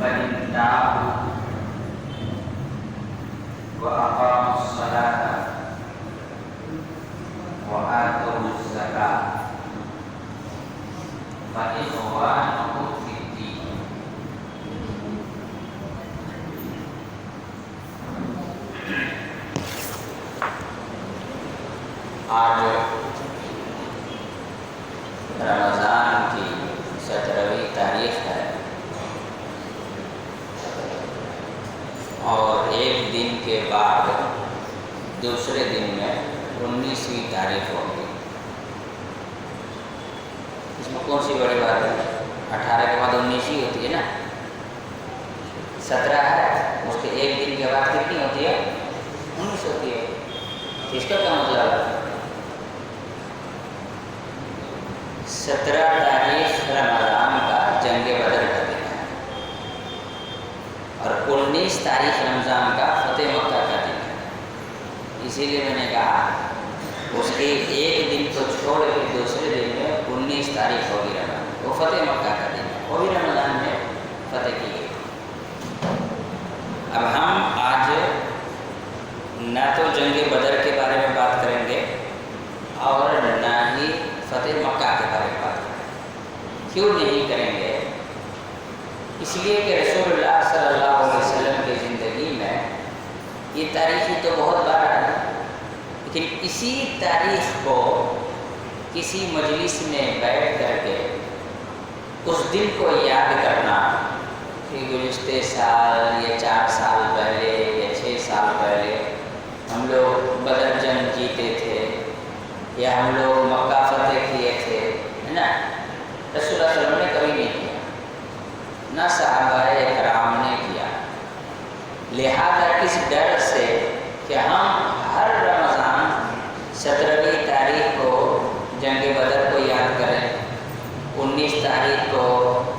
فإن تابوا وأقاموا الصلاة وآتوا الزكاة فإخوانكم في الدين. آج رمضان کی 17ویں تاریخ ہے اور ایک دن کے بعد دوسرے دن میں 19ویں تاریخ ہوگی. اس میں کون سی بڑی بات ہے؟ 18 کے بعد 19 ہی ہوتی ہے نا. 17 ہے اس کے ایک دن کے بعد کتنی ہوتی ہے؟ 19 ہوتی ہے. اس کا کیا مطلب ہے؟ 17 تاریخ رمضان کا جنگ بدر کا دن ہے اور 19 تاریخ رمضان کا فتح مکہ کا دن ہے. اسی لیے میں نے کہا اس کے ایک دن کو چھوڑ کے دوسرے دن میں 19 تاریخ ہوگی رمضان. وہ فتح مکہ کا دن ہے، وہ بھی رمضان میں فتح کی گئی. اب ہم آج نہ تو جنگ بدر کے بارے میں بات کریں گے اور نہ ہی فتح مکہ کے بارے میں بات کریں گے. کیوں نہیں کریں گے؟ اس لیے کہ رسول اللہ صلی اللہ علیہ وسلم کی زندگی میں یہ تاریخی تو بہت بار ہے، لیکن اسی تاریخ کو کسی مجلس میں بیٹھ کر کے اس دن کو یاد کرنا کہ گزشتے سال یا 4 سال پہلے یا 6 سال پہلے ہم لوگ بدر جنگ جیتے تھے یا ہم لوگ مکہ فتح کیے تھے، ہے نا. رسول اللہ صلی اللہ علیہ وسلم نے کبھی نہیں کیا، نہ صحابہ کرام نے کیا. لہذا اس ڈر سے کہ ہم ہر رمضان 17ویں تاریخ کو جنگ بدر کو یاد کریں، 19 تاریخ کو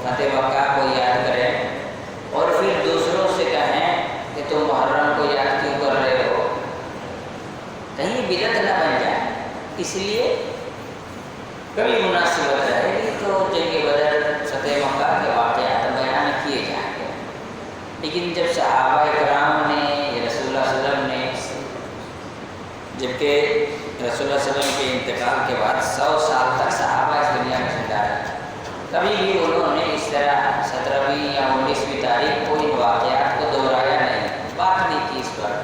فتح مکہ کو یاد کریں اور پھر دوسروں سے کہیں کہ تم محرم کو یاد کیوں کر رہے ہو، کہیں بدعت نہ بن جائے. اس لیے کبھی مناسبت رہے گی تو جنگ بدر فتح مکہ کے واقعات بیان کیے جائیں گے. لیکن جب صحابہ کرام نے رسول اللہ صلی اللہ علیہ وسلم نے جبکہ رسول اللہ صلی اللہ علیہ وسلم کے انتقال کے بعد 100 سال تک صحابہ اس دنیا میں زندہ رہے، کبھی بھی انہوں نے اس طرح 17ویں یا 19ویں تاریخ کو ان واقعات کو دہرایا نہیں، بات نہیں کی اس پر.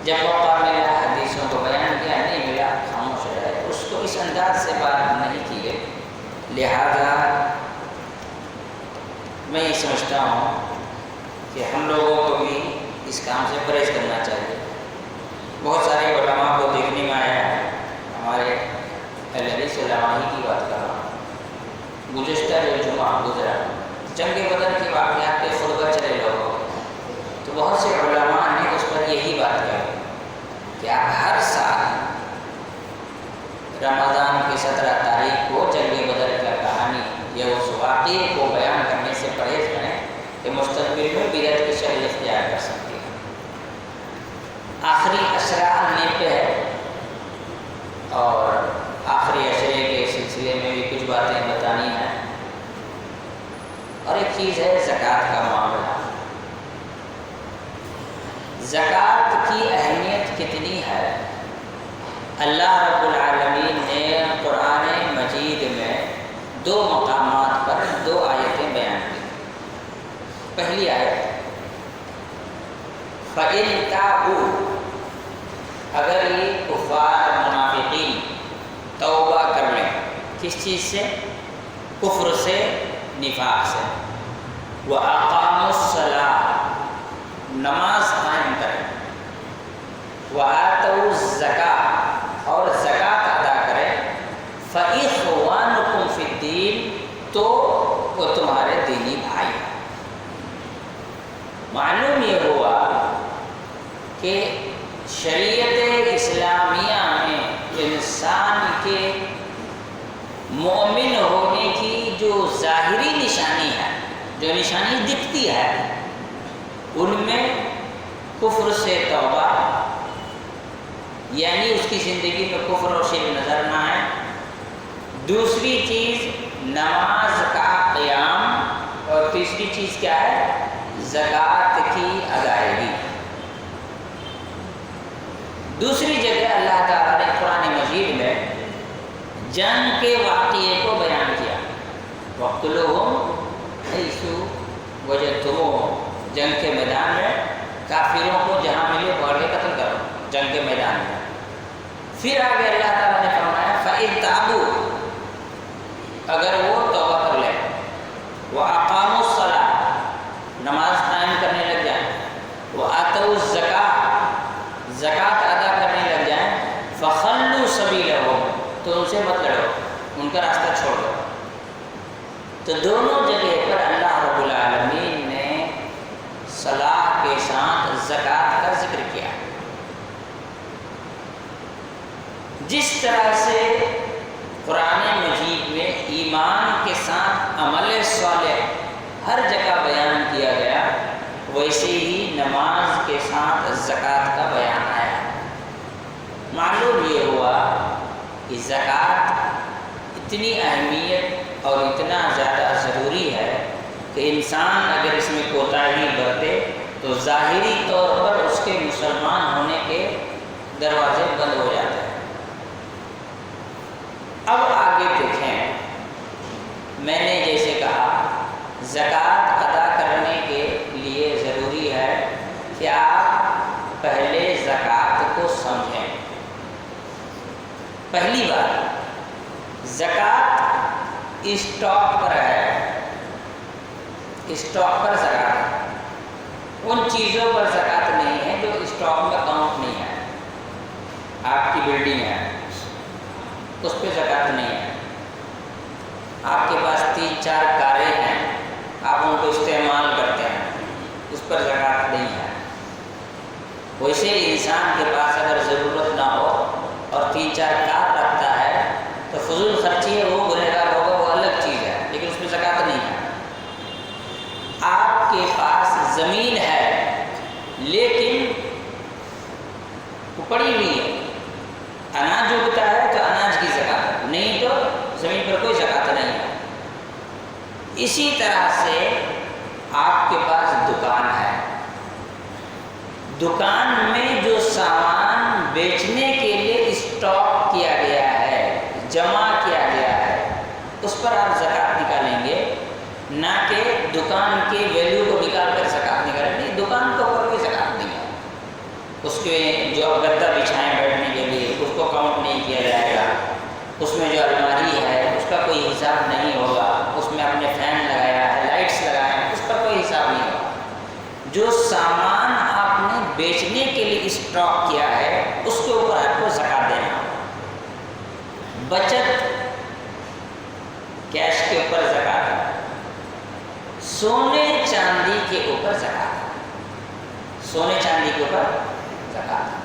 جب موقع ملا حدیثوں کو بیان کیا، نہیں ملا خاموش رہے. اس کو اس انداز سے بات نہیں کی گئی. لہذا میں یہ سمجھتا ہوں کہ ہم لوگوں کو بھی اس کام سے پرہیز کرنا چاہیے. بہت سارے علماء کو دیکھنے میں آیا ہے، ہمارے اہل حدیث علماء ہی کی بات کر رہا ہوں. گزشتہ جو جمعہ گزرا جنگ بدر کے واقعات کے خطبہ چلے لوگوں تو بہت سے علماء نے اس پر یہی بات کہی کہ آپ ہر سال رمضان کی 17 تاریخ کو جنگ بدر کی کہانی یا اس واقعے کو بیان کرنے سے پرہیز کریں کہ مستقبل میں بدعت کی شکل اختیار کر سکتی ہے. آخری عشرہ آنے پہ ہے اور آخری عشرے کے سلسلے میں بھی کچھ باتیں بتانی ہیں. اور ایک چیز ہے زکوٰۃ کا معاملہ. زکوٰۃ کی اہمیت کتنی ہے؟ اللہ رب العالمین نے قرآن مجید میں 2 مقامات پر 2 آیتیں بیان کی. پہلی آیت فَإِن تَابُوا، اگر یہ کفار منافقین توبہ کر لیں. کس چیز سے؟ کفر سے، نفاق سے. وَأَقَامُوا الصَّلَاةَ، نماز قائم کریں. وَآتَوُا الزَّكَاةَ، اور زکوٰۃ ادا کریں. فَإِخْوَانُكُمْ فِي الدِّينِ، تو وہ تمہارے دینی بھائی ہیں. معلوم یہ ہوا کہ شریعت اسلامیہ میں انسان کے مومن ہونے کی جو ظاہری نشانی ہے، جو نشانی دکھتی ہے، ان میں کفر سے توبہ، یعنی اس کی زندگی میں کفر اور شرک نظر نہ آئے. دوسری چیز نماز کا قیام، اور تیسری چیز کیا ہے؟ زکوٰۃ کی ادائیگی۔ دوسری جگہ اللہ تعالیٰ نے قرآن مجید میں جنگ کے واقعے کو بیان کیا، وَاقْتُلُوهُمْ حَيْثُ وَجَدتُّمُوهُمْ، جنگ کے میدان میں کافروں کو جہاں ملے پکڑ کے قتل کرو، جنگ کے میدان میں۔ پھر آگے اللہ تعالیٰ نے فرمایا فَإِن تَابُوا، اگر وہ توبہ کر لیں، وَأَقَامُوا الصَّلَاةَ، نماز قائم کرنے لگ جائیں، وَآتَوُا الزَّكَاةَ، زکوٰۃ ادا کرنے لگ جائیں، فَخَلُّوا سَبِيلَهُمْ، تو ان سے مت لڑو، ان کا راستہ چھوڑ دو۔ تو دونوں جگہ پر اللہ رب العالمین نے صلاح کے ساتھ زکوٰۃ کا ذکر کیا۔ جس طرح سے قرآن مجید میں ایمان کے ساتھ عمل صالح ہر جگہ بیان کیا گیا، ویسے ہی نماز کے ساتھ زکوٰۃ کا بیان آیا۔ معلوم یہ ہوا کہ زکوٰۃ اتنی اہمیت اور اتنا زیادہ ضروری ہے کہ انسان اگر اس میں کوتاہی برتے تو ظاہری طور پر اس کے مسلمان ہونے کے دروازے بند ہو جاتے ہیں۔ اب آگے دیکھیں، میں نے جیسے کہا زکوٰۃ ادا کرنے کے لیے ضروری ہے کہ آپ پہلے زکوٰۃ کو سمجھیں۔ پہلی بات، زکوٰۃ اسٹاک پر ہے، اسٹاک پر زکوٰۃ ہے، ان چیزوں پر زکوٰۃ نہیں ہے جو اسٹاک میں کاؤنٹ نہیں ہے۔ آپ کی بلڈنگ ہے، اس پہ زکوٰۃ نہیں ہے۔ آپ کے پاس 3-4 کاریں ہیں، آپ ان کو استعمال کرتے ہیں، اس پر زکوٰۃ نہیں ہے۔ ویسے انسان کے پاس اگر ضرورت نہ ہو اور 3-4 کار رکھتا ہے تو فضول خرچی ہے، وہ گنہگار ہوگا، وہ الگ چیز ہے، لیکن اس میں زکوٰۃ نہیں ہے۔ آپ کے پاس زمین ہے لیکن وہ پڑی ہوئی ہے، اناج اگتا ہے تو اناج کی زکوٰۃ، نہیں تو زمین پر کوئی زکوٰۃ نہیں ہے۔ اسی طرح سے آپ کے پاس دکان ہے، دکان میں جو سامان بیچنے کے لیے اسٹاک کیا گیا ہے، جمع کیا گیا ہے، اس پر آپ زکوٰۃ نکالیں گے، نہ کہ دکان کے ویلیو کو نکال کر زکوٰۃ نکالیں گے۔ دکان کے اوپر کوئی زکوٰۃ نہیں ہے، اس کے جو گدا بچھائیں بیٹھنے کے لیے اس کو کاؤنٹ نہیں کیا جائے گا، اس میں جو الماری ہے اس کا کوئی حساب نہیں ہوگا، اس میں آپ نے فین لگایا ہے، لائٹس لگائے ہیں، اس پر کوئی حساب نہیں ہوگا۔ جو سامان آپ نے بیچنے کے لیے اسٹاک کیا ہے اس کے اوپر آپ کو زکوٰۃ دینا ہوگا۔ بچت کیش کے اوپر زکوٰۃ ہے، سونے چاندی کے اوپر زکوٰۃ ہے، سونے چاندی کے اوپر زکوٰۃ ہے۔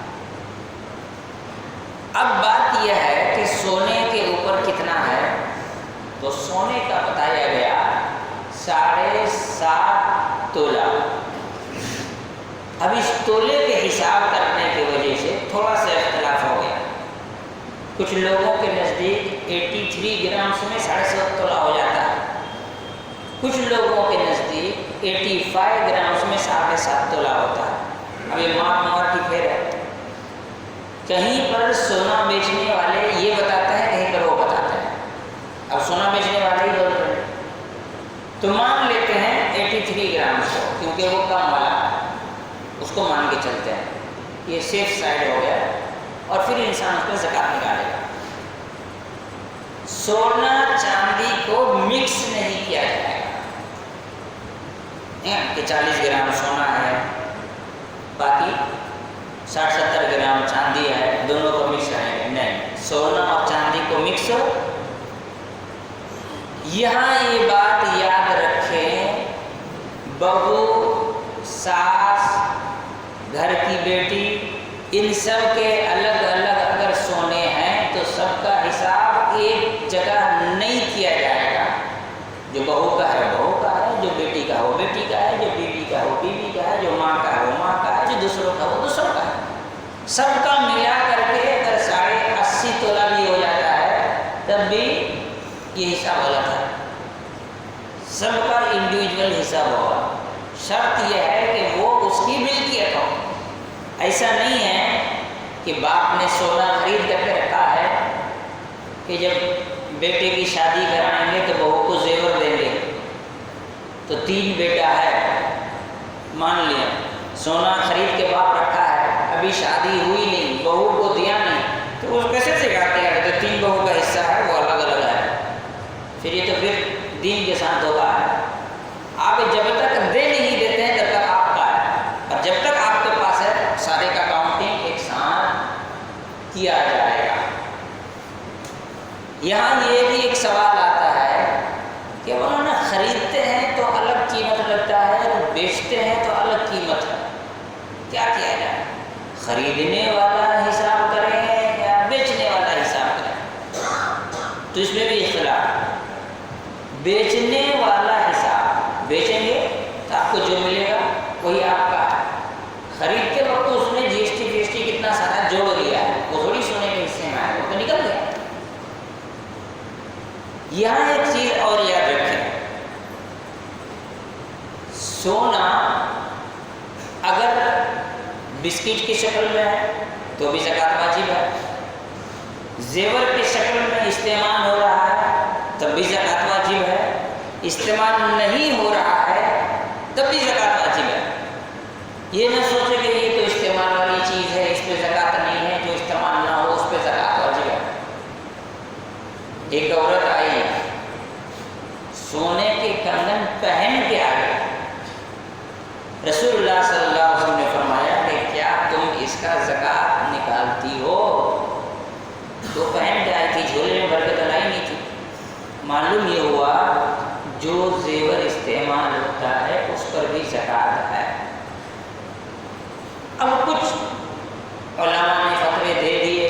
اب بات یہ ہے کہ سونے کے اوپر کتنا ہے، تو سونے کا بتایا گیا 7.5 تولہ۔ اب اس تولے کے حساب کرنے کی وجہ سے تھوڑا سا اختلاف ہو گیا، کچھ لوگوں کے نزدیک 83 گرامس میں 7.5 تولہ ہو جاتا ہے، کچھ لوگوں کے نزدیک 85 گرامس میں 7.5 تولہ ہوتا ہے۔ اب یہ ماپ مور کی پھیر ہے، کہیں پر سونا بیچنے والے یہ بتاتے ہیں، کہیں پر وہ بتاتے ہیں۔ اب سونا بیچنے والے ہی بول رہے ہیں تو مان لیتے ہیں 83 گرامس کو، کیونکہ وہ کم والا ہے، اس کو مان کے چلتے ہیں، یہ سیف سائڈ ہو گیا، اور پھر انسان اس پہ زکوٰۃ نکالے گا۔ سونا چاندی کو مکس نہیں کیا جائے گا کہ 40 گرام سونا ہے باقی 60-70 گرام چاندی ہے، دونوں کو مکس کریں گے، نہیں، سونا اور چاندی کو مکس۔ یہاں یہ بات یاد رکھیں، بہو، ساس، گھر کی بیٹی، ان سب کے الگ الگ اگر سونے ہیں تو سب کا حساب ایک جگہ نہیں کیا جائے گا۔ جو بہو کا ہے بہو کا ہے، جو بیٹی کا ہو بیٹی کا ہے، جو بیوی کا ہو بیوی کا ہے، جو ماں کا ہے وہ ماں کا ہے، جو دوسروں کا وہ دوسروں کا ہے۔ سب کا ملا کر کے اگر 80 تولہ بھی ہو جاتا ہے تب بھی یہ حساب غلط ہے، سب کا انڈیویجول حساب ہوگا۔ شرط یہ ہے کہ وہ اس کی ملکیت ہو. ایسا نہیں ہے کہ باپ نے سونا خرید کر کے رکھا ہے کہ جب بیٹے کی شادی کرائیں گے تو بہو کو زیور دیں گے. تو 3 بیٹا ہے، مان لیا سونا خرید کے باپ رکھا ہے، ابھی شادی ہوئی نہیں، بہو کو دیا نہیں، تو وہ کیسے سکھاتے ہیں؟ تو 3 بہو کا حصہ ہے وہ الگ الگ ہے. پھر یہ تو پھر دین کے ساتھ دھوکا ہے. آپ جب تک دے نہیں دیتے ہیں تب تک آپ کا ہے، اور جب تک آپ کے پاس ہے سارے کا کاؤنٹنگ ایک ساتھ کیا جائے گا. یہاں یہ بھی ایک سوال آتا ہے کہ وہ نا خریدتے ہیں تو الگ قیمت لگتا ہے اور بیچتے ہیں تو الگ قیمت ہے، کیا کیا جائے؟ خریدنے والا حساب کریں یا بیچنے والا حساب کریں؟ تو اس میں بھی اختلاف ہے. بیچنے والا حساب، بیچیں گے تو آپ کو جو ملے گا وہی آپ کا ہے. خریدتے وقت اس نے جی ایس ٹی کتنا سارا جوڑ لیا ہے، وہ تھوڑی سونے کے حصے میں آئے، وہ تو نکل گیا. یہاں ایک چیز اور یاد رکھیں، سونا اگر بسکٹ کی شکل میں ہے تو بھی زکوٰۃ واجب ہے، زیور کی شکل میں استعمال ہو رہا ہے تب بھی زکوٰۃ واجب ہے، استعمال نہیں ہو رہا ہے تب بھی زکوٰۃ واجب ہے. یہ نہ سوچے کہ یہ تو استعمال والی چیز ہے اس پہ زکوٰۃ نہیں ہے، جو استعمال نہ ہو اس پہ زکوٰۃ واجب ہے. ایک عورت آئی سونے کے کنگن پہن کے آ گئی، رسول اللہ صلی اللہ علیہ وسلم نے فرمایا کہ کیا تم اس کا زکوٰۃ نکالتی ہو؟ تو پہن کے آئی تھی، جھولے میں بھر کے تو لائی نہیں تھی. معلوم یہ ہوا جو زیور استعمال ہوتا ہے اس پر بھی زکوٰۃ ہے. اب کچھ علماء نے فتوے دے دیے،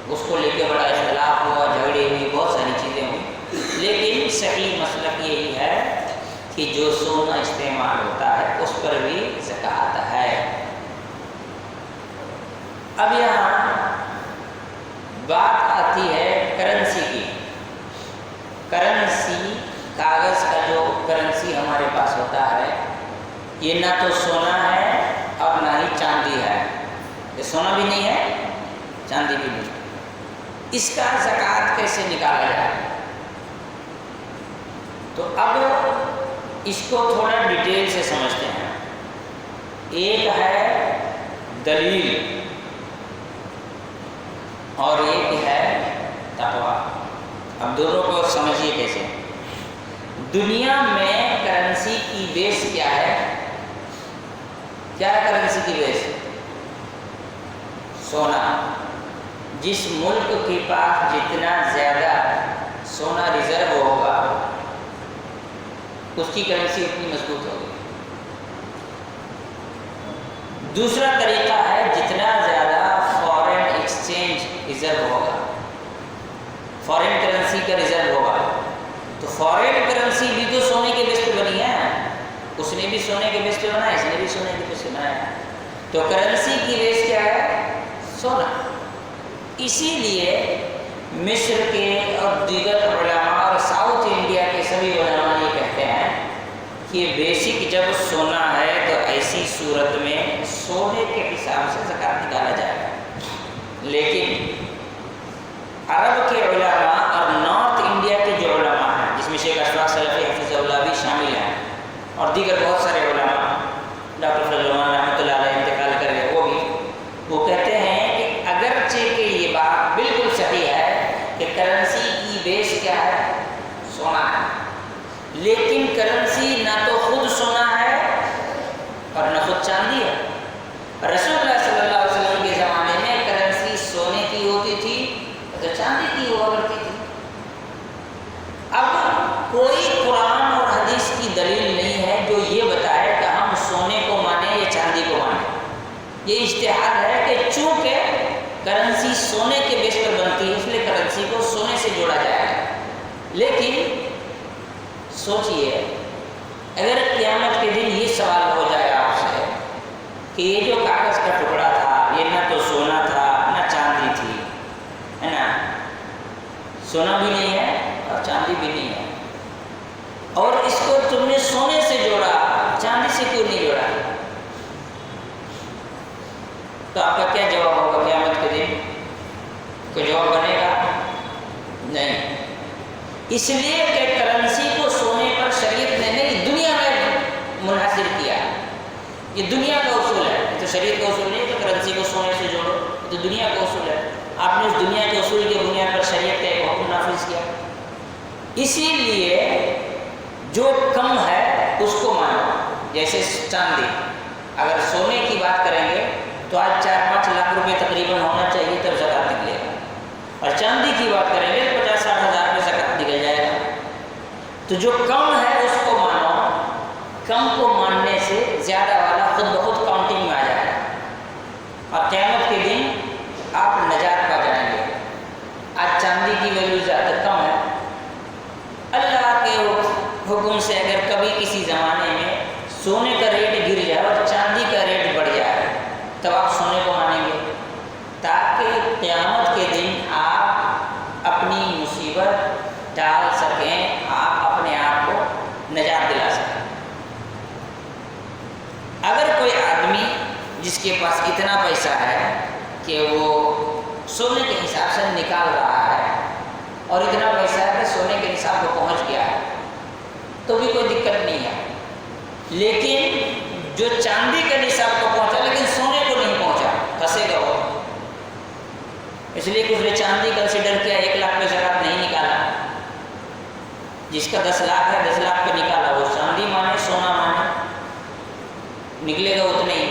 اس کو لے کے بڑا اختلاف ہوا، جھگڑے ہوئی، بہت ساری چیزیں ہوئی، لیکن صحیح مسلک یہی ہے کہ جو سونا استعمال ہوتا ہے اس پر بھی زکوٰۃ ہے. اب یہاں بات آتی ہے کرنسی کی. کرنسی، کاغذ کا جو کرنسی ہمارے پاس ہوتا ہے، یہ نہ تو سونا ہے اور نہ ہی چاندی ہے. یہ سونا بھی نہیں ہے، چاندی بھی نہیں. اس کا زکوٰۃ کیسے نکالا جائے؟ تو اب اس کو تھوڑا ڈیٹیل سے سمجھتے ہیں. ایک ہے دلیل اور ایک ہے تقویٰ. اب دونوں کو سمجھیے کیسے. دنیا میں کرنسی کی بیس کیا ہے؟ کیا ہے کرنسی کی بیس؟ سونا. جس ملک کے پاس جتنا زیادہ سونا ریزرو ہوگا اس کی کرنسی اتنی مضبوط ہوگی. دوسرا طریقہ ہے جتنا زیادہ فارن ایکسچینج ریزرو ہوگا، فارن کرنسی کا ریزرو ہوگا. تو فارن کرنسی بھی تو سونے کے بیس پہ بنی ہے، اس نے بھی سونے کے بیس پہ بنایا، اس نے بھی سونے کے بیس پہ بنایا. تو کرنسی کی بیس کیا ہے؟ سونا. اسی لیے مصر کے اور دیگر علماء اور ساؤتھ انڈیا کے سبھی علماء یہ کہتے ہیں کہ بیسک جب سونا ہے تو ایسی صورت میں سونے کے حساب سے زکوٰۃ نکالا جائے گا. لیکن عرب کے علماء اور نارتھ انڈیا کے جو علماء ہیں، جس میں شیخ اشفاق سلفی حفظہ اللہ بھی شامل ہیں اور دیگر بہت سارے علماء، ڈاکٹر فضل الرحمان رحمۃ اللہ علیہ انتقال کر گئے، وہ کہتے ہیں کہ اگرچہ کہ یہ بات بالکل صحیح ہے کہ کرنسی کی بیس کیا ہے؟ سونا ہے، لیکن کرنسی نہ تو خود سونا ہے اور نہ خود چاندی ہے. رسول اللہ صلی اللہ علیہ وسلم کے زمانے میں کرنسی سونے کی ہوتی تھی تو چاندی کی ہوا کرتی تھی. اب کوئی قرآن اور حدیث کی دلیل نہیں ہے جو یہ بتائے کہ ہم سونے کو مانیں یا چاندی کو مانیں. یہ اجتہاد ہے کہ چونکہ کرنسی سونے کے بیس پر بنتی ہے اس لیے کرنسی کو سونے سے جوڑا جائے گا. لیکن سوچئے اگر قیامت کے دن یہ سوال ہو جائے آپ سے کہ یہ جو کاغذ کا ٹکڑا تھا یہ نہ تو سونا تھا نہ چاندی تھی، ہے نا، سونا بھی نہیں ہے اور چاندی بھی نہیں ہے، اور اس کو تم نے سونے سے جوڑا، چاندی اس لیے کہ کرنسی کو سونے پر شریعت نے نہیں دنیا میں منحصر کیا. یہ دنیا کا اصول ہے، تو شریعت کا اصول نہیں کہ کرنسی کو سونے سے جوڑو، تو دنیا کا اصول ہے. آپ نے اس دنیا کے اصول کی بنیاد پر شریعت کا ایک حکم نافذ کیا. اسی لیے جو کم ہے اس کو مانو. جیسے چاندی، اگر سونے کی بات کریں گے تو آج 4-5 لاکھ روپے تقریباً ہونا چاہیے تب زکوٰۃ نکلے گا، اور چاندی کی بات کریں گے 50-60 ہزار میں زکوٰۃ نکل جائے گا. تو جو کم ہے اس کو مانو. کم کو ماننے سے زیادہ والا خود بخود کاؤنٹنگ میں آ جائے گا، اور قیامت کے دن آپ نجات پا جائیں گے. آج چاندی کی ویلیو زیادہ کم ہے. اللہ کے حکم سے اگر کبھی کسی زمانے میں سونے کا ریٹ گر جائے اور چاندی کا ریٹ بڑھ جائے تب آپ سونے کو مانیں گے، تاکہ قیامت کے دن آپ اپنی مصیبت ٹال سکیں، آپ اپنے آپ کو نجات دلا سکیں. اگر کوئی آدمی جس کے پاس اتنا پیسہ ہے کہ وہ سونے کے حساب سے نکال رہا ہے، اور اتنا پیسہ ہے کہ سونے کے نصاب کو پہنچ گیا ہے، تو بھی کوئی دقت نہیں ہے. لیکن جو چاندی کے نصاب کو پہنچا لیکن سونے کو نہیں پہنچا، پھنسے گا وہ. اس لیے کہ اس نے چاندی کنسیڈر کیا، 1 لاکھ پہ زکوٰۃ نہیں نکالا. جس کا 10 لاکھ ہے 10 لاکھ پہ نکالا، وہ چاندی مانے سونا مانے، نکلے گا اتنے ہی.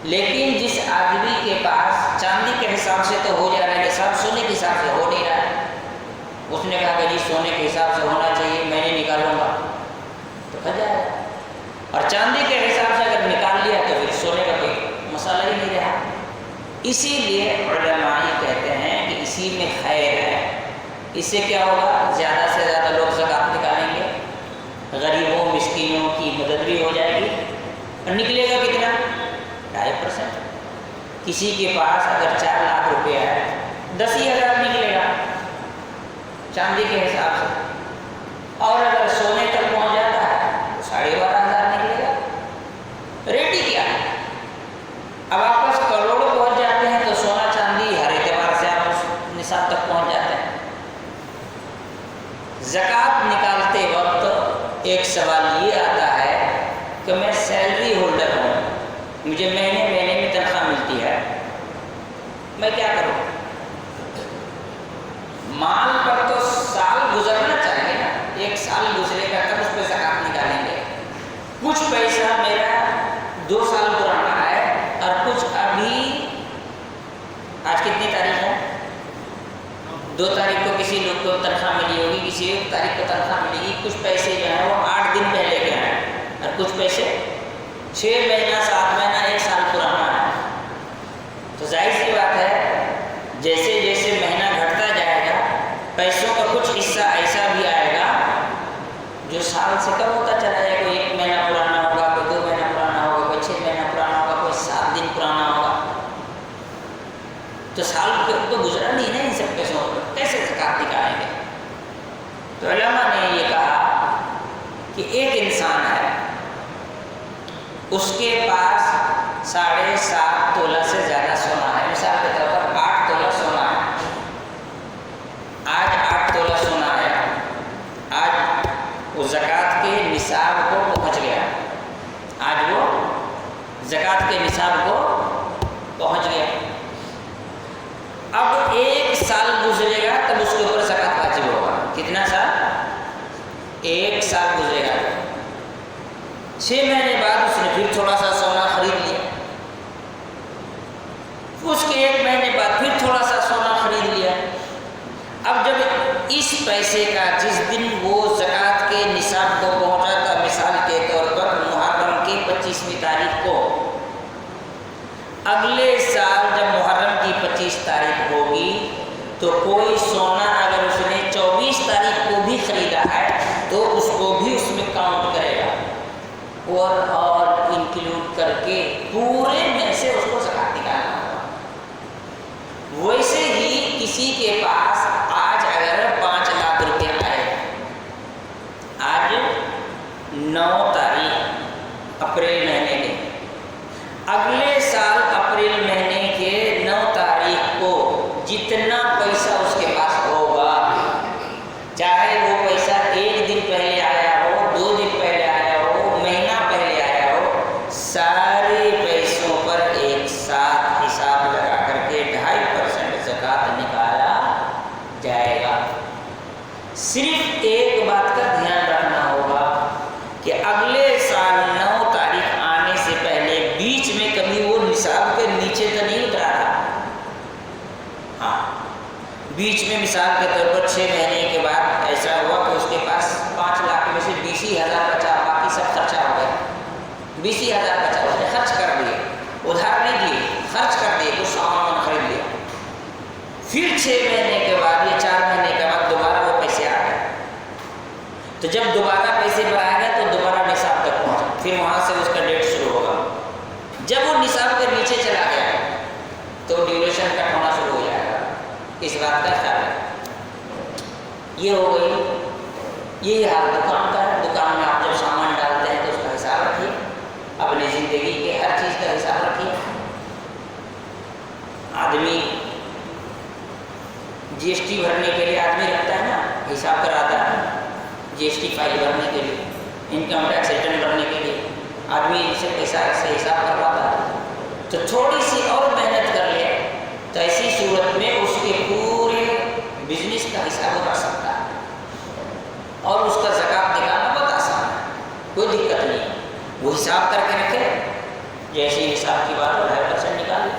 لیکن جس آدمی کے پاس چاندی کے حساب سے تو ہو جا رہا ہے نصاب، سونے کے حساب سے ہو نہیں رہا ہے، اس نے کہا کہ جی سونے کے حساب سے ہونا چاہیے، میں نہیں نکالوں گا، تو پھنس جائے گا. اور چاندی کے حساب سے اگر نکال لیا تو پھر سونے کا کوئی مسئلہ ہی نہیں رہا. اسی لیے علماء کہتے ہیں کہ اسی میں خیر ہے. اس سے کیا ہوگا؟ زیادہ سے زیادہ لوگ زکوٰۃ نکالیں گے، غریبوں مسکینوں کی مدد بھی ہو جائے گی. اور نکلے گا کتنا؟ 2.5%. کسی کے پاس اگر 4 لاکھ روپے ہے 10,000 نکلے گا چاندی کے حساب سے، اور اگر سونے تک پہنچ جاتا ہے تو 12,500 نکلے گا. ریٹ ہی کیا ہے. اب آپ پاس کروڑوں پہنچ جاتے ہیں تو سونا چاندی ہر اعتبار سے آپ اس نصاب تک پہنچ جاتے ہیں. زکوٰۃ نکالتے وقت ایک سوال یہ آتا ہے کہ میں سیلری ہولڈر ہوں، مجھے مہینے میں تنخواہ ملتی ہے، میں کیا کروں؟ مال پر تو سال گزرنا چاہیے نا، 1 سال گزرے گا تب اس پہ زکوٰۃ نکالیں گے. کچھ پیسہ میرا 2 سال پرانا ہے اور کچھ ابھی، آج کتنی تاریخ ہے؟ 2 تاریخ کو کسی لوگ کو تنخواہ ملی ہوگی، کسی 1 تاریخ کو تنخواہ ملے گی. کچھ پیسے جو ہیں وہ 8 دن پہلے کے ہیں، اور کچھ پیسے 6 مہینہ 7 مہینہ 1 سال پرانا ہے. تو ظاہر سی بات ہے جیسے جیسے مہینہ گھٹتا جائے گا پیسوں کا کچھ حصہ ایسا بھی آئے گا جو سال سے کم ہوتا چلا جائے. کوئی 1 مہینہ پرانا ہوگا، کوئی 2 مہینہ پرانا ہوگا، کوئی 6 مہینہ پرانا ہوگا، کوئی 7 دن پرانا ہوگا. تو سال تو گزرا نہیں ہے ان سب پیسوں پر، کیسے زکوٰۃ نکالیں گے؟ تو علماء نے یہ کہا کہ ایک انسان ہے، اس کے پاس 7.5 تولہ سے زیادہ سونا ہے. مثال کے طور پر 8 تولہ سونا ہے. آج 8 تولہ سونا ہے، آج وہ زکوٰۃ کے نصاب کو پہنچ گیا. آج وہ زکوٰۃ کے نصاب کو پہنچ گیا. اب 1 سال گزرے گا تب اس کے اوپر زکوٰۃ واجب ہوگا. کتنا سال؟ 1 سال گزرے گا. 6 مہینے بعد اس نے پھر تھوڑا سا سونا خرید لیا، اس کے 1 مہینے بعد پھر تھوڑا سا سونا خرید لیا. اب جب اس پیسے کا جس دن وہ زکوٰۃ کے نصاب کو پہنچا تھا، مثال کے طور پر محرم کی 25ویں تاریخ کو، اگلے سال جب محرم کی 25 تاریخ ہوگی تو کوئی سونا اگر اس نے 24 تاریخ کو بھی خریدا ہے تو اس کو بھی اس میں کاؤنٹ کرے گا، اور انکلوڈ کر کے پورے میں سے اس کو زکوٰۃ نکالنا ہوگا. ویسے ہی کسی کے پاس آج اگر 5 لاکھ روپیہ آئے، آج 9 تاریخ اپریل مہینے کے، اگلے سال اپریل مہینے کے 9 تاریخ کو جتنا پیسہ اس کے پاس ہوگا، چاہے بیچ میں مثال کے طور پر 6 مہینے کے بعد ایسا ہوا کہ اس کے پاس 5 لاکھ میں سے 20,000 بچا، باقی سب خرچہ ہو گیا۔ 20,000 بچا، اس نے خرچ کر دیے، ادھار نہیں دیے، خرچ کر دیے، کچھ سامان خرید لیا۔ پھر 6 مہینے کے بعد یا 4 مہینے کے بعد دوبارہ وہ پیسے آ گئے، تو جب دوبارہ پیسے بڑھائے گا تو دوبارہ نصاب تک پہنچا، پھر وہاں سے اس کا ڈیٹ شروع ہوگا۔ جب وہ نصاب کے نیچے چلا گیا تو ڈیوریشن کٹ ہونا شروع ہو جائے گا۔ اس بات کا خیال ہے۔ یہ ہو گئی، یہی حال دکان کا ہے۔ دکان میں آپ جب سامان ڈالتے ہیں تو اس کا حساب رکھیے، اپنی زندگی کے ہر چیز کا حساب رکھیے۔ آدمی جی ایس ٹی بھرنے کے لیے آدمی رکھتا ہے نا، حساب کراتا ہے، جی ایس ٹی فائل بھرنے کے لیے، انکم ٹیکس ریٹرن بھرنے کے لیے آدمی سے پیسہ سے حساب کرواتا ہے۔ تو تھوڑی سی اور محنت کر لے تو ایسی صورت میں اس کے پورے بزنس کا حساب رکھ سکتا ہے، اور اس کا زکوٰۃ نکالنا بہت آسان ہے، کوئی دقت نہیں ہے۔ وہ حساب کر کے رکھے، جیسے حساب کی بات ہو 2.5% نکال لے۔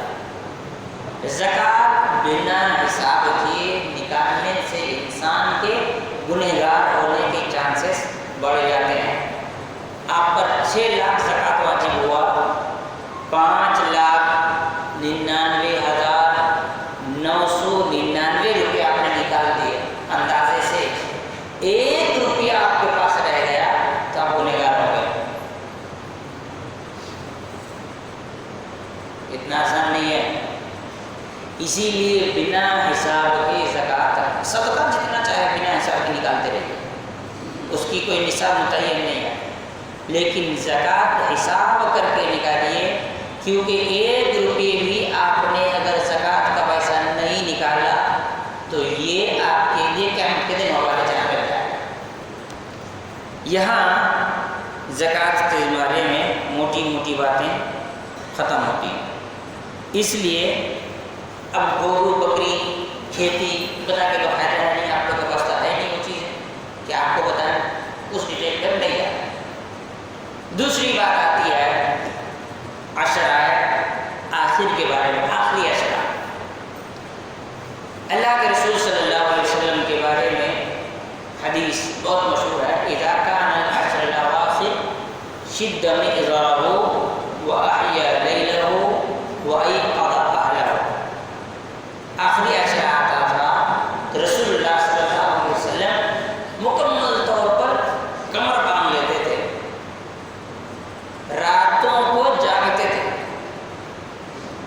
زکوٰۃ بنا حساب کیے نکالنے سے انسان کے گنہگار ہونے کے چانسز بڑھ جاتے ہیں۔ آپ پر 6 لاکھ زکوٰۃ واجب ہوا، 5,99,999 روپیہ آپ نے نکال دیے اندازے سے، 1 روپیہ آپ کے پاس رہ گیا تو آپ گنہگار ہو گئے۔ اتنا آسان نہیں ہے، اسی لیے بنا حساب کے زکوٰۃ، صدقہ جتنا چاہے بنا حساب کے نکالتے رہیے، اس کی کوئی نصاب متعین نہیں ہے، لیکن زکوٰۃ حساب کر کے نکالیے، کیونکہ 1 روپے بھی آپ نے اگر زکوٰۃ کا پیسہ نہیں نکالا تو یہ آپ کے لیے قیامت کے دن حوالے چلا مل جائے گا۔ یہاں زکوٰۃ کے بارے میں موٹی موٹی باتیں ختم ہوتی ہیں۔ اس لیے اب گورو بکری کھیتی بتا کے تو فائدہ نہیں، آپ لوگوں کا پاس ہے نہیں وہ چیز کہ آپ کو بتائیں، اس ڈیٹیل پر نہیں آتا۔ دوسری بات آتی ہے عشرہ آخر کے بارے میں، آخری عشرہ۔ اللہ کے رسول صلی اللہ علیہ وسلم کے بارے میں حدیث بہت مشہور ہے، اذا کان العشر الاواخر شد مئزره واحیا لیلہ وایقظ اہلہ۔ آخری عشرہ آتا تھا تو رسول اللہ صلی اللہ علیہ وسلم مکمل طور پر کمر باندھ لیتے تھے، راتوں کو جاگتے تھے،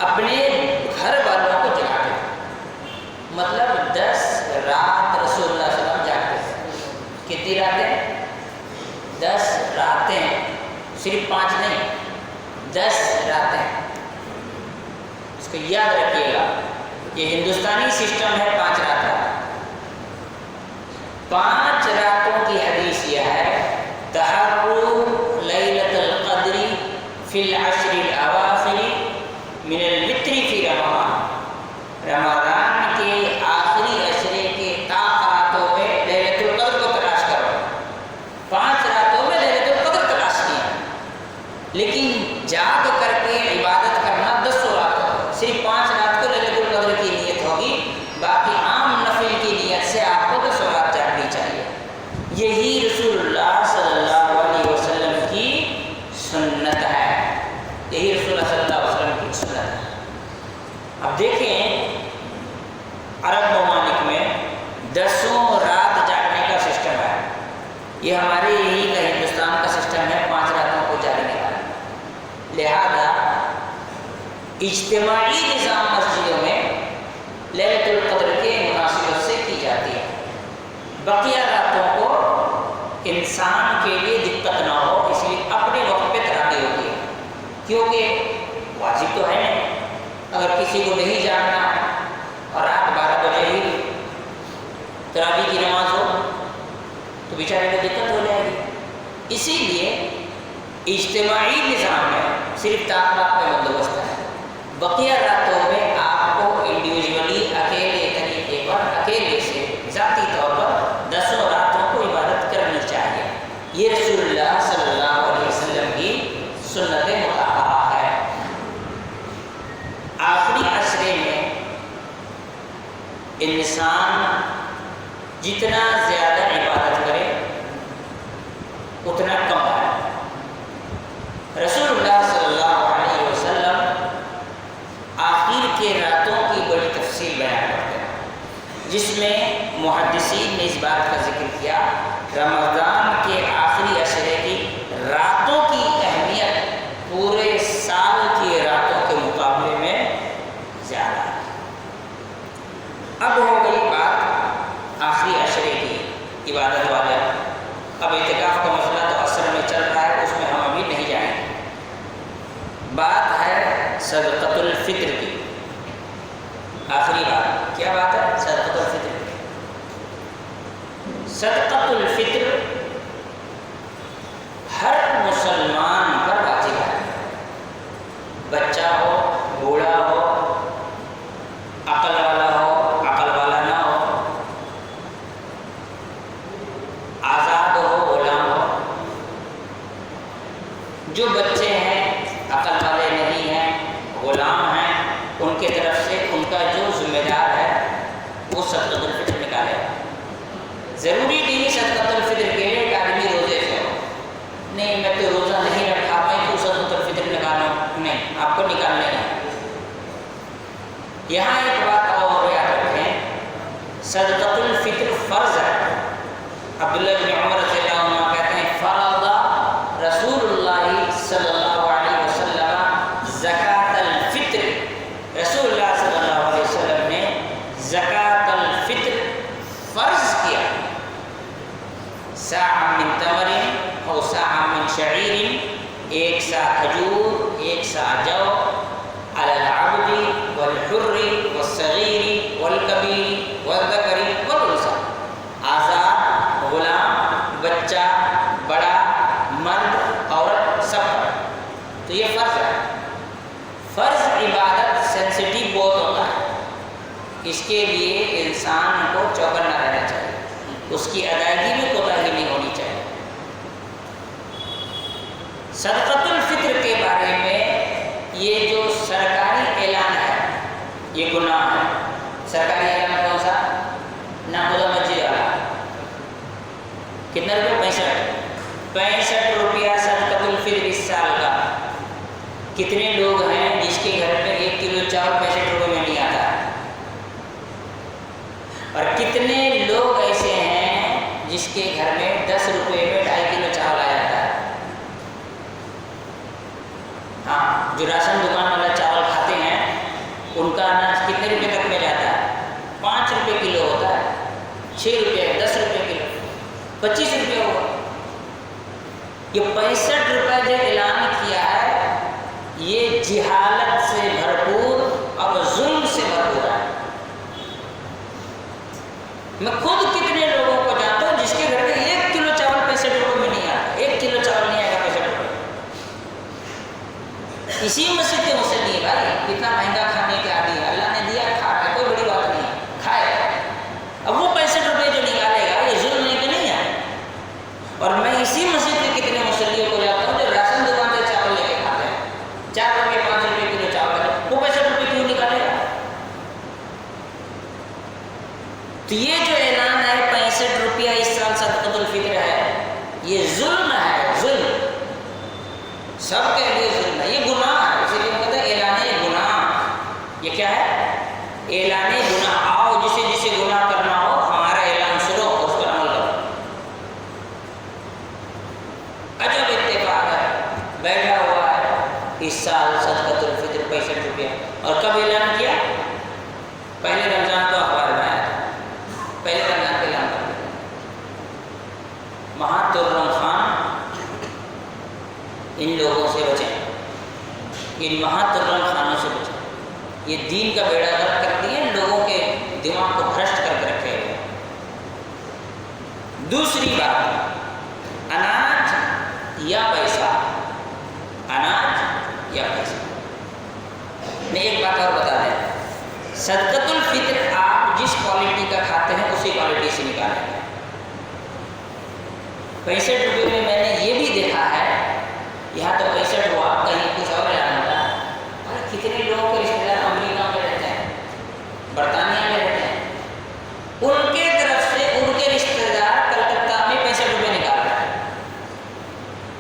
اپنے گھر والوں کو جگاتے تھے، مطلب 10 رات رسول اللہ صلی اللہ علیہ وسلم جاگتے تھے۔ کتنی راتیں؟ 10 راتیں، صرف 5 نہیں، 10 راتیں۔ اس کو یاد رکھیے گا، یہ ہندوستانی سسٹم ہے 5 رات کا۔ 5 راتوں کی حدیث یہ ہے، تحروا لیلۃ القدر فی العشر الاواخر من الوتر فی رمضان۔ رمضان کے آخری عشرے کے راتوں میں لیلۃ القدر کو تلاش کرو۔ 5 راتوں میں لیلۃ القدر تلاش کیا، لیکن جاگ کر کے عبادت کرنا 10 رات، صرف 5 رات کو لیلۃ القدر کی نیت ہوگی، باقی عام نفل کی نیت سے آپ کو 10 رات جاگنی چاہیے۔ یہی رسول اللہ صلی اللہ علیہ وسلم کی سنت ہے، یہی رسول اللہ صلی اللہ علیہ وسلم کی سنت ہے۔ اب دیکھیں عرب ممالک میں 10 رات جاگنے کا سسٹم ہے، یہ ہمارے یہی کا ہندوستان کا سسٹم ہے 5 راتوں کو جاگنے کا۔ لہذا اجتماعی نظام مسجدوں میں لیلۃ القدر کے مناسبت سے کی جاتی ہے، بقیہ راتوں کو انسان کے لیے دقت نہ ہو اس لیے اپنے وقت پہ تراویح ہوتی ہے، کیونکہ واجب تو ہے نہیں، اگر کسی کو نہیں جاگنا ہے اور رات 12 بجے ہی تراویح کی نماز ہو تو بیچارے کو دقت ہو جائے گی۔ اسی لیے اجتماعی نظام میں صرف تعداد میں بندوبست ہے، بقیہ راتوں میں آپ کو انڈیویجولی اکیلے طریقے پر اکیلے سے ذاتی طور پر 10 راتوں کو عبادت کرنی چاہیے۔ یہ رسول اللہ صلی اللہ علیہ وسلم کی سنت مطہرہ ہے۔ آخری عشرے میں انسان جتنا زیادہ عبادت کرے اتنا کم ہے۔ رسول اللہ صلی اللہ علیہ وسلم آخر کے راتوں کی بڑی تفصیل بیان کرتے ہیں، جس میں محدثین نے اس بات کا ذکر کیا رمضان کے آخری عشرے کی راتوں کی اہمیت پورے سال کی راتوں کے مقابلے میں زیادہ ہے۔ اب ہو گئی بات آخری عشرے کی عبادت والے، اب اعتکاف کا مسئلہ تو اثر میں چل رہا ہے، اس میں ہم ابھی نہیں جائیں گے۔ بات ہے صدقۃ الفطر کی، آخری بات کیا بات ہے؟ صدقۃ الفطر کی۔ صدقۃ الفطر ہر مسلمان پر واجب ہے، بچہ ہو، بوڑھا ہو، عقل والا ہو، عقل والا نہ ہو، آزاد ہو، غلام ہو۔ جو بچے ہیں عقل والے نہیں ہیں، غلام ہیں، ان کے طرف سے ان کا جو ذمہ دار ہے وہ صدقۃ الفطر نکالے۔ ضروری نہیں صدقۃ الفطر کے لیے کہ آدمی روزے سے ہو، نہیں میں تو روزہ نہیں رکھا، میں تو صدقۃ الفطر نکالوں، نہیں، آپ کو نکالنا ہے۔ یہاں ایک بات اور یاد رکھیں، صدقۃ الفطر فرض ہے۔ عبداللہ بن عمر رضی اللہ عنہ کہتے ہیں فرض رسول اللہ صلی اللہ علیہ وسلم زکوٰۃ الفطر، رسول اللہ صلی اللہ علیہ وسلم نے زکوٰۃ الفطر فرض کیا، صاع من تمر او صاع من شعیر، ایک سا کھجور، ایک سا جو، علی العبد والحر والصغیر والکبیر والذکر والانثی، آزاد، غلام، بچہ، بڑا، مرد، عورت، سب پر۔ تو یہ فرض ہے۔ فرض عبادت سینسٹیو بہت ہوتا ہے، اس کے لیے انسان کو چوکنا رہنا چاہیے، اس کی ادائیگی میں کوتاہی نہیں ہونی چاہیے۔ صدقۃ الفطر کے بارے میں یہ جو سرکاری اعلان ہے یہ گناہ ہے۔ سرکاری اعلان کون سا؟ ناقدہ مسجد والا، کتنا روپے؟ 65 روپیہ صدقۃ الفطر اس سال کا۔ کتنے لوگ ہیں جس کے گھر میں 1 کلو چاول 65 روپے میں نہیں آتا ہے؟ اور کتنے لوگ ایسے ہیں جس کے گھر میں 10 روپے میں 2.5 کلو چاول آ جاتا ہے؟ ہاں، جو راشن دکان والا چاول کھاتے ہیں ان کا اناج کتنے روپے تک میں جاتا ہے؟ 5 روپے کلو ہوتا ہے، 6 روپے، 10 روپے کلو، 25 روپے ہوا۔ یہ 65 روپے جو اعلان کیا ہے یہ جہالت سے بھرپور اور ظلم سے بھرپور ہے۔ میں خود کتنے لوگوں کو جانتا ہوں جس کے گھر میں 1 کلو چاول 65 روپے میں نہیں آتا، 1 کلو چاول نہیں آئے گا 65 روپے۔ اسی مسجد کے مسلم ہے بھائی، کتنا مہنگا کھانے کے عادی ہے، اللہ نے دیا کھا رہا ہے، کوئی بڑی بات نہیں ہے، کھائے۔ اب وہ 65 روپے جو نکالے گا یہ ظلم نہیں کہ نہیں ہے؟ اور میں اسی مسجد کے کتنے مسلیوں کو جانتا ہوں جو راشن دکان سے چاول لے کے کھاتے ہیں، 4 روپے 5 روپے کلو چاول ہے، وہ 65 روپے کیوں نکالے گا؟ تو یہ جو اعلان ہے 65 روپیہ اس سال صدقۃ الفطر ہے، یہ ظلم ہے، ظلم سب کے لیے ظلم ہے، یہ گناہ ہے۔ اسی لیے کہتے ہیں اعلان گناہ۔ یہ کیا ہے؟ اعلان گناہ۔ آؤ جسے جسے گناہ کرنا ہو ہمارا اعلان سنو، اس پر عمل کرو۔ عجب اتفاق ہے، بیٹھا ہوا ہے اس سال صدقۃ الفطر 65 روپیہ، اور کب اعلان کیا؟ پہلے رمضان کو اخبار میں آیا تھا، پہلے رمضان کے اعلان کر دیا۔ مہاترم خان ان لوگوں سے بچیں، ان مہاترم خانوں سے بچیں، یہ دین کا بیڑا غرق کر دیے، لوگوں کے دماغ کو بھرشٹ کر کے رکھے ہوئے۔ دوسری بات، اناج یا پیسہ، اناج یا پیسہ۔ میں ایک بات اور بتا دیں، صدقۃ الفطر آپ جس کوالٹی کا کھاتے ہیں اسی کوالٹی سے نکالیں گے۔ 65 روپے میں میں نے یہ بھی دیکھا ہے، یہاں تو 65 ہوا، کہیں کچھ اور جانا تھا۔ اور کتنے لوگوں کے رشتے دار امریکہ میں رہتے ہیں، برطانیہ میں رہتے ہیں،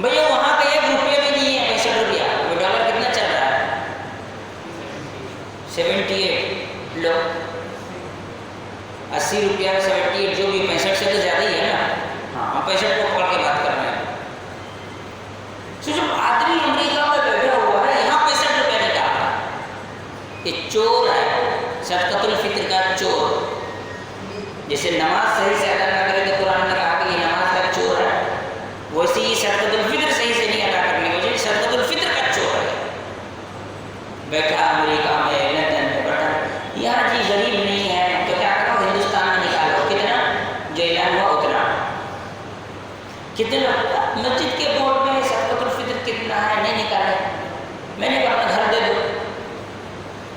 بھیا وہاں کا 1 روپیہ بھی نہیں ہے، 65 روپیہ، وہ ڈالر کتنا چل رہا ہے؟ 78. لو 80 روپیہ 78 جو بھی 65 سے تو زیادہ ہی ہے نا. ہاں ہم 65 کو پکڑ کے بات کر رہے ہیں. تو جو آدمی امریکہ میں بیٹھا ہوا ہے یہاں 65 روپیہ نکال رہا ہے، یہ چور ہے، صدقۃ الفطر کا چور. جیسے نماز صحیح سے ادا نہ کرے تو قرآن نے کہا کہ یہ نماز کا چور ہے، ویسے ہی صدقۃ الفطر صحیح سے نہیں ادا کرنے کی وجہ سے صدقۃ الفطر کا چور ہے. بیٹھا امریکہ میں، لندن میں بیٹھا، یہاں جی غریب نہیں ہے تو کیا کرو ہندوستان میں نکالو، کتنا جو اعلان ہوا اتنا. کتنا مسجد کے بورڈ میں صدقۃ الفطر کتنا ہے نہیں نکالے. میں نے کہا اپنا گھر دے دو،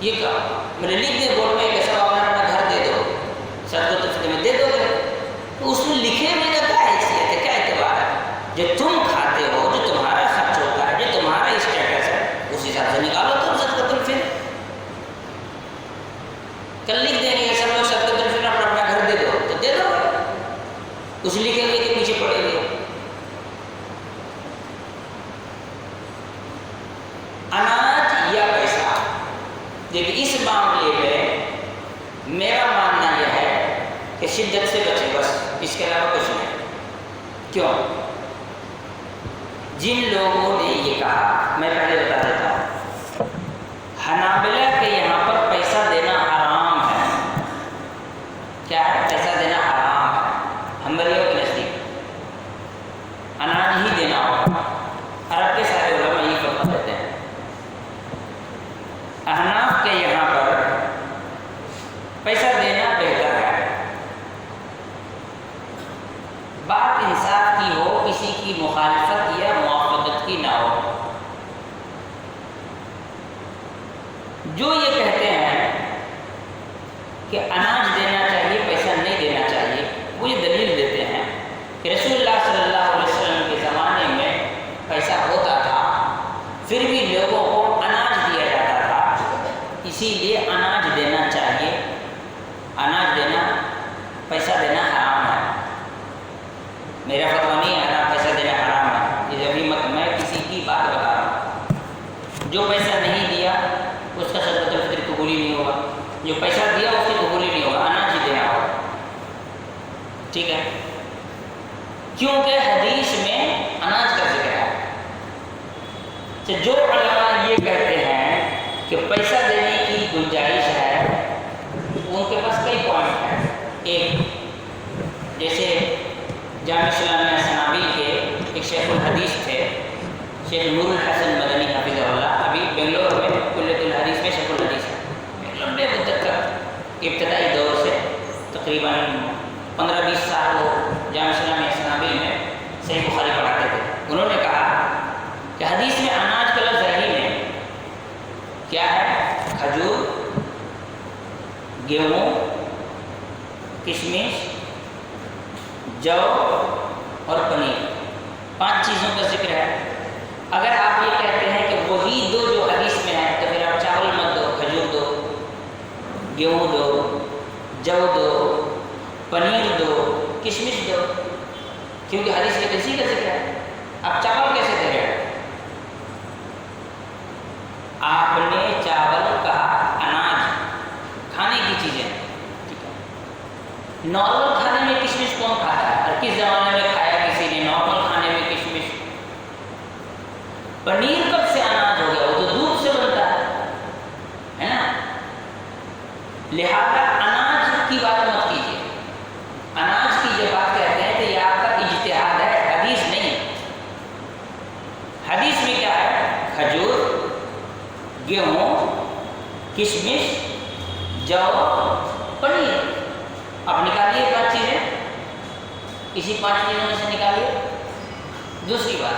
یہ کہا میں نے لکھ دیا بورڈ میں کہ سب اپنا گھر دے دو، صدقۃ الفطر میں دے دو گے. تو اس میں لکھے ہوئے کا کیا حیثیت ہے، کیا اعتبار ہے؟ جو تم کھاتے ہو، جو تمہارا خرچ ہوتا ہے، جو تمہارا اسٹیٹس ہے، اس حساب سے نکالو تم صدقۃ الفطر. کل لکھ دیں گے سب لوگ صدقۃ الفطر اپنا گھر دے دو تو دے دو، اس لکھے ہوئے کے پیچھے پڑے گے. اناج یا پیسہ، لیکن اس معاملے میں میرا ماننا یہ ہے کہ شدت سے بچے، بس اس کے علاوہ کچھ نہیں. کیوں؟ جن لوگوں نے یہ کہا، میں پہلے بتا دیتا ہوں، حنابلہ کے یہاں پر پیسہ دینا حرام ہے. کیا ہے؟ پیسہ دینا حرام ہے. حنبلیوں کے نزدیک اناج ہی دینا ہوگا. عرب کے سارے علماء یہ فتویٰ دیتے ہیں. احناف کے یہاں پر پیسہ دینا بہتر ہے. بات انصاف کی ہو، کسی کی مخالفت یا موافقت کی نہ ہو. جو یہ کہتے ہیں کہ اناج دینا چاہیے پیسہ نہیں دینا چاہیے، وہ یہ دلیل دیتے ہیں کہ رسول اللہ صلی اللہ علیہ وسلم کے زمانے میں پیسہ ہوتا تھا، پھر بھی لوگوں کو اناج دیا جاتا تھا، اسی لیے اناج دینا چاہیے. اناج دینا، پیسہ دینا حرام ہے. میرا فتویٰ نہیں ہے نا پیسہ دینا حرام ہے، یہ ابھی میں کسی کی بات بتا رہا ہوں. جو پیسہ نہیں دیا اس کا صدقۃ الفطر قبول ہی نہیں ہوگا، جو پیسہ دیا اس کی قبول ہی نہیں ہوگا، اناج ہی دینا ہوگا. ٹھیک ہے؟ کیونکہ حدیث میں اناج کا ذکر ہے. تو جو علماء یہ کہتے ہیں کہ پیسہ دینے کی گنجائش ہے، ان کے پاس کئی پوائنٹ ہیں. ایک، جیسے جامع اسلامیہ سنابیل کے ایک شیخ الحدیث تھے، شیخ نور الحسن مدنی حفظہ اللہ، ابھی بنگلور میں کلیۃ الحدیث میں شیخ الحدیث ہے. لمبے مدت تک ابتدائی دور سے تقریباً 15-20 سال وہ جامع اسلامیہ سنابیل میں صحیح بخاری پڑھاتے تھے. انہوں نے کہا کہ حدیث میں اناج کا لفظ ہے ہی نہیں. کیا ہے؟ کھجور، گیہوں، کشمش، جو اور پنیر، 5 چیزوں کا ذکر ہے. اگر آپ یہ کہتے ہیں کہ وہی 2 جو حدیث میں ہے تو پھر آپ چاول مت دو، کھجور دو، گیہوں دو، جو دو، پنیر دو، کشمش دو، کیونکہ حدیث میں کسی کا ذکر ہے. آپ چاول کیسے دے رہے ہیں؟ آپ نے چاول کہا، اناج کھانے کی چیزیں. نارمل کھانے میں کشمش کون کھاتا ہے اور کس زمانے میں کھایا کسی نے نارمل کھانے میں کشمش؟ پنیر کب سے اناج ہو گیا؟ وہ تو دودھ سے بنتا ہے نا. لہذا اناج کی بات مت کیجیے. اناج کی جو بات کہتے ہیں تو یہ آپ کا اجتہاد ہے، حدیث نہیں. حدیث میں کیا ہے؟ کھجور، گیہوں، کشمش، جو، پنیر. اب نکالیے 5 چیزیں، اسی 5 چیزوں میں سے نکالیے. دوسری بات،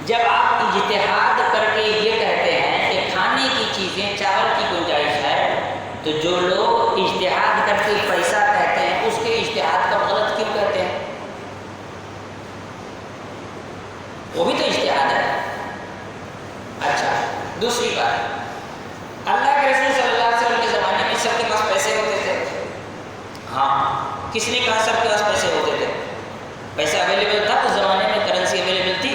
جب آپ اجتہاد کر کے یہ کہتے ہیں کہ کھانے کی چیزیں چاول کی گنجائش ہے، تو جو لوگ اجتہاد کر کے پیسہ کہتے ہیں اس کے اجتہاد کا غلط کیوں کہتے ہیں؟ وہ بھی تو اجتہاد ہے. اچھا، دوسری بات، اللہ کے رسول صلی اللہ علیہ وسلم کے زمانے میں سب کے پاس پیسے ہوتے تھے. ہاں، کس نے کہا سب کے پاس پیسے ہوتے تھے؟ پیسہ اویلیبل تھا اس زمانے میں، کرنسی اویلیبل تھی.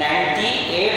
98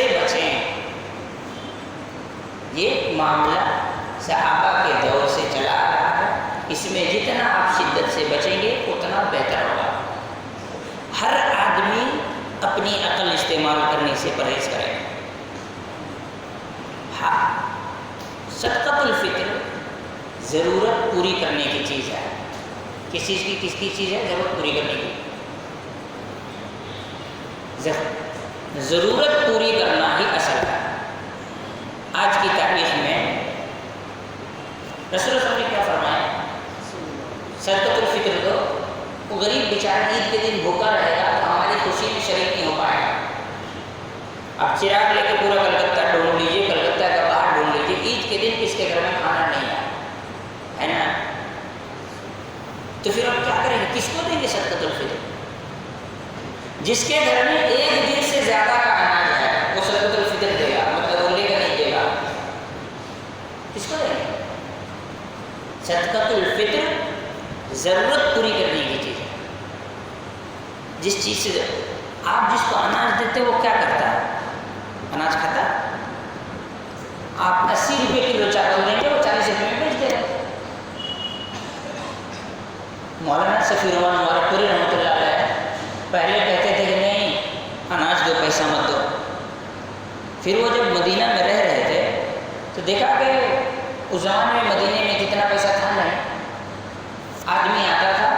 سے بچیں. یہ معاملہ صحابہ کے دور سے چلا آ رہا ہے. اس میں جتنا آپ شدت سے بچیں گے اتنا بہتر ہوگا. ہر آدمی اپنی عقل استعمال کرنے سے پرہیز کرے. ہاں، صدقۃ الفطر ضرورت پوری کرنے کی چیز ہے. کس کی چیز ہے؟ ضرورت پوری کرنے کی. ضرورت پوری کرنا ہی اصل ہے. آج کی تاریخ میں رسول اللہ نے کیا فرمایا؟ صدقۃ الفطر دو. وہ غریب بیچارہ عید کے دن بھوکا رہے گا تو ہماری خوشی میں شریک نہیں ہو پائے گا. اب چراغ لے کے پورا کلکتہ ڈھونڈ لیجیے، کلکتہ کا باہر ڈھونڈ لیجیے، عید کے دن کس کے گھر میں کھانا نہیں ہے نا؟ تو پھر ہم کیا کریں گے؟ کس کو دیں گے صدقۃ الفطر؟ جس کے گھر میں ایک دن سے زیادہ کا اناج ہے وہ صدقۃ الفطر دے گا، مطلب وہ لے کر نہیں دے گا. کس کو دیں گے؟ صدقۃ الفطر ضرورت پوری کرنے کی چیز ہے. جس چیز سے آپ جس کو اناج دیتے وہ کیا کرتا ہے؟ اناج کھاتا. آپ 80 روپے کلو چاول دیں گے، وہ 40 روپے میں بیچ دے گا. مولانا صفی الرحمان مبارک پوری رحمۃ اللہ علیہ پہلے کہتے تھے کہ نہیں اناج دو، پیسہ مت دو. پھر وہ جب مدینہ میں رہ رہے تھے تو دیکھا کہ اس زمانے میں مدینے میں جتنا پیسہ تھا نہیں، آدمی آتا تھا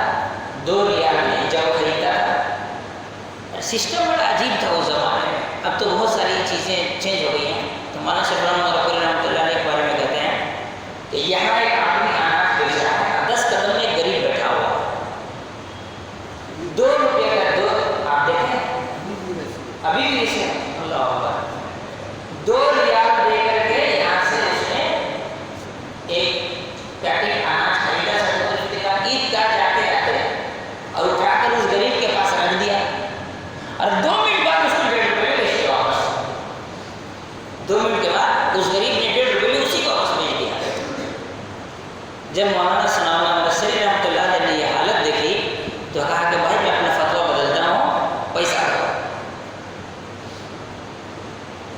2 ریال میں جو خریدتا تھا. سسٹم بڑا عجیب تھا اس زمانے میں. اب تو بہت ساری چیزیں چینج ہو گئی ہیں. تو مولانا صفی الرحمان مبارک رحمۃ اللہ علیہ کے بارے میں کہتے ہیں کہ یہاں ایک آدمی اناج بیچ رہا ہے، 10 قدم میں ایک غریب بیٹھا ہوا، 2 روپے کا دو. آپ دیکھیں ابھی بھی اسے اللہ اکبر 2 ریال دے کر کے یہاں سے اس نے ایک پیکٹ اناج خریدا صدقۃ الفطر کا. عید گاہ جاتے جاتے اور اٹھا کر اس غریب کے پاس رکھ دیا اور 2 منٹ بعد اس کو 1.5 روپے میں بیچ دیا واپس. 2 منٹ کے بعد اس غریب نے 1.5 روپے میں اسی کو واپس بیچ دیا. جب مولانا ثناء اللہ مرسلی رحمۃ اللہ علیہ نے یہ حالت دیکھی تو کہا کہ بھائی میں اپنا فتویٰ بدلتا ہوں، پیسہ دو.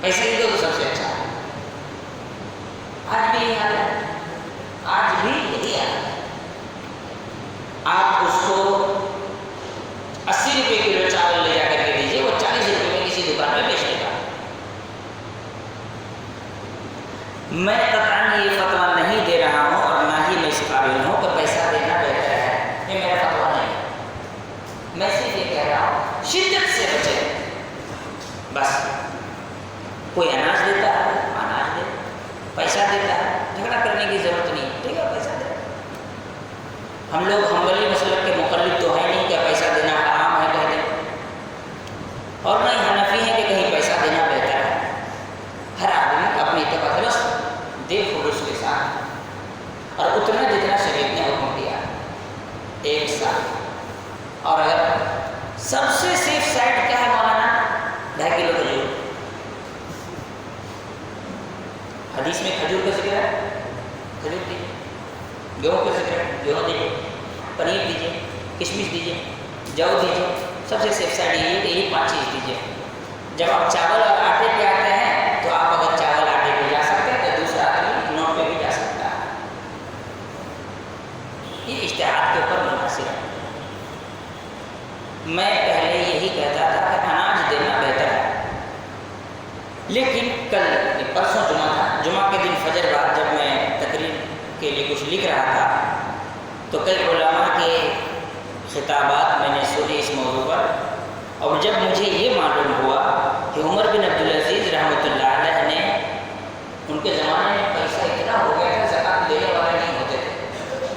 پیسے ہی دو تو سب سے اچھا ہے. آج بھی یہی حال ہے. آج بھی یہی حال ہے. آپ اس کو 80 روپے کلو چاول لے جا کر کے دیجیے، وہ 40 روپے میں کسی دکان میں بیچ دے گا. میں قطعاً یہ فتویٰ نہیں دے رہا ہوں اور نہ ہی میں اس قابل ہوں کہ پیسہ دینا بہتر ہے. یہ میرا فتویٰ نہیں ہے. میں صرف یہ کہہ رہا ہوں شدت سے بچے. بس کوئی اناج دیتا ہے اناج دے، پیسہ دیتا ہے جھگڑا کرنے کی ضرورت نہیں. ٹھیک ہے پیسہ دے. ہم لوگ حنبلی مسلک کے مقلد تو ہے نہیں کہ پیسہ دینا حرام ہے کہہ دیں، اور نہ ہی حنفی ہے کہ کہیں پیسہ دینا بہتر ہے. ہر آدمی اپنی اتفاق درست دے خلوص کے ساتھ اور اتنا جتنا شریعت نے حکم دیا 1 سال. اور اگر سب سے سیف سائڈ کیا ہے مولانا؟ 2.5 کلو کھجور. حدیث میں کھجور کا ذکر ہے، کھجور دیجیے. گیہوں کا ذکر ہے، گیہوں دیجیے. پنیر دیجیے، کشمش دیجیے، جو دیجیے. سب سے سیف سائڈ یہ ہے کہ یہ 5 چیز دیجیے. جب آپ چاول اور آٹے پہ آتے ہیں تو آپ اگر چاول آٹے پہ جا سکتے ہیں تو دوسرا آدمی نوٹ پہ بھی جا سکتا ہے. یہ اجتہاد کے اوپر منحصر ہے. میں پہلے یہی کہتا تھا کہ اناج دینا بہتر ہے، لیکن کل پرسوں جمعہ تھا، جمعہ کے دن فجر بعد جب میں تقریر کے لیے کچھ لکھ رہا تھا تو کئی علماء کے خطابات میں نے سنے اس موضوع پر. اور جب مجھے یہ معلوم ہوا کہ عمر بن عبدالعزیز رحمۃ اللہ علیہ نے ان کے زمانے میں پیسہ اتنا ہو گیا تھا زکوٰۃ دینے والے نہیں ہوتے تھے.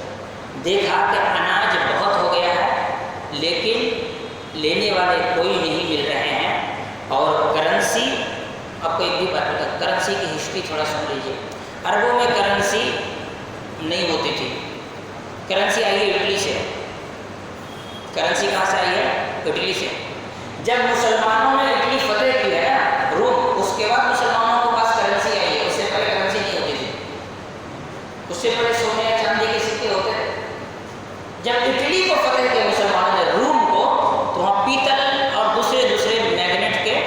دیکھا کہ اناج بہت ہو گیا ہے لیکن لینے والے کوئی نہیں مل رہے ہیں. اور کرنسی، آپ کو ایک بھی بات بتا، کرنسی کی ہسٹری تھوڑا سن لیجیے. عربوں میں کرنسی نہیں ہوتی تھی. کرنسی آئی ہے اٹلی سے. کرنسی کہاں سے آئی ہے؟ اٹلی سے. جب مسلمانوں نے اٹلی فتح کی ہے نا روم، اس کے بعد مسلمانوں کے پاس کرنسی آئی ہے. اس سے پہلے کرنسی نہیں ہوتی تھی. اس سے پہلے سونے یا چاندی کے سکے ہوتے تھے. جب اٹلی کو فتح کیا مسلمانوں نے روم کو، تو وہاں پیتل اور دوسرے میگنیٹ کے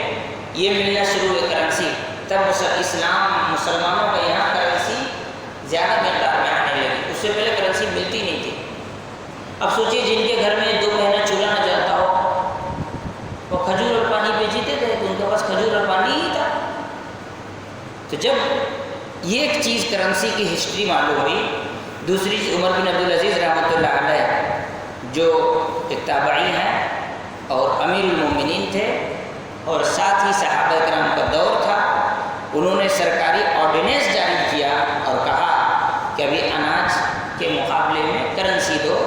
یہ ملنا شروع ہوئے کرنسی اسلام مسلمانوں کا یہاں کرنسی زیادہ مقدار میں آنے لگی. اس سے پہلے کرنسی ملتی نہیں تھی. اب سوچیے جن کے گھر میں 2 مہینہ چولہا نہ جلتا ہو وہ کھجور اور پانی پہ جیتے تھے, تو ان کے پاس کھجور اور پانی ہی تھا. تو جب یہ ایک چیز کرنسی کی ہسٹری معلوم ہوئی. دوسری چیز عمر بن عبدالعزیز رحمۃ اللہ علیہ جو ایک تابعی ہیں اور امیر المومنین تھے اور ساتھ ہی صحابہ کرام کا دور تھا, انہوں نے سرکاری آرڈیننس جاری کیا اور کہا کہ ابھی اناج کے مقابلے میں کرنسی دو.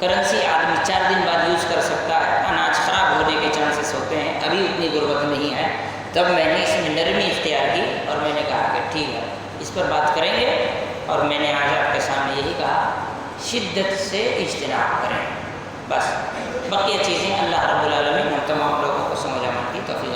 کرنسی آدمی 4 دن بعد یوز کر سکتا ہے, اناج خراب ہونے کے چانسز ہوتے ہیں, ابھی اتنی غربت نہیں ہے. تب میں نے اس میں نرمی اختیار کی اور میں نے کہا کہ ٹھیک ہے اس پر بات کریں گے. اور میں نے آج آپ کے سامنے یہی کہا شدت سے اجتناب کریں, بس بقیہ چیزیں اللہ رب العالمین ہم تمام لوگوں کو سمجھ آنے کی توفیق